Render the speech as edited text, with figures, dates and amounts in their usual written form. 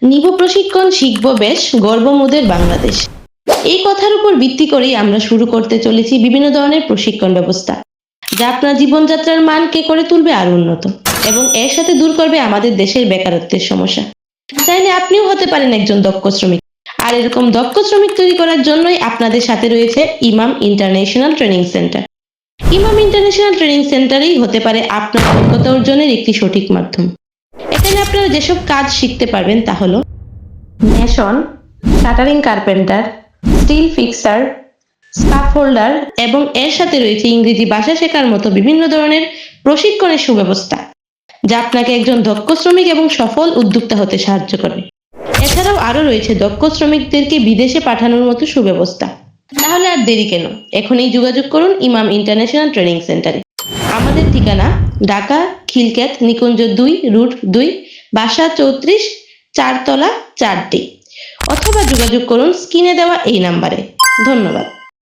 নিব প্রশিক্ষণ, শিখব বেশ, গর্ব মোদের বাংলাদেশ। এই কথার উপর ভিত্তি করেই আমরা শুরু করতে চলেছি বিভিন্ন ধরনের প্রশিক্ষণ ব্যবস্থা, যা আপনার জীবনযাত্রার মানকে করে তুলবে আরো উন্নত এবং এর সাথে দূর করবে আমাদের দেশের বেকারত্বের সমস্যা। চাইলে আপনিও হতে পারেন একজন দক্ষ শ্রমিক। আর এরকম দক্ষ শ্রমিক তৈরি করার জন্যই আপনাদের সাথে রয়েছে ইমাম ইন্টারন্যাশনাল ট্রেনিং সেন্টার। ইমাম ইন্টারন্যাশনাল ট্রেনিং সেন্টারেই হতে পারে আপনার দক্ষতা অর্জনের একটি সঠিক মাধ্যম। এখানে আপনারা যেসব কাজ শিখতে পারবেন তা হলো mason, shuttering carpenter, still fixer, scaffolder এবং এর সাথে রয়েছে ইংরেজি ভাষা শেখার মতো বিভিন্ন ধরনের প্রশিক্ষণের সুব্যবস্থা, যা আপনাকে একজন দক্ষ শ্রমিক এবং সফল উদ্যোক্তা হতে সাহায্য করবে। এছাড়াও আরো রয়েছে দক্ষ শ্রমিকদেরকে বিদেশে পাঠানোর মতো সুব্যবস্থা। তাহলে আর দেরি কেন, এখনই যোগাযোগ করুন ইমাম ইন্টারন্যাশনাল ট্রেনিং সেন্টারে। আমাদের ঠিকানা ঢাকা খিলক্ষেত নিকুঞ্জ 2 রুট 2, বাসা 34, 4 তলা 4D, অথবা যোগাযোগ করুন স্ক্রিনে দেওয়া এই নাম্বারে। ধন্যবাদ।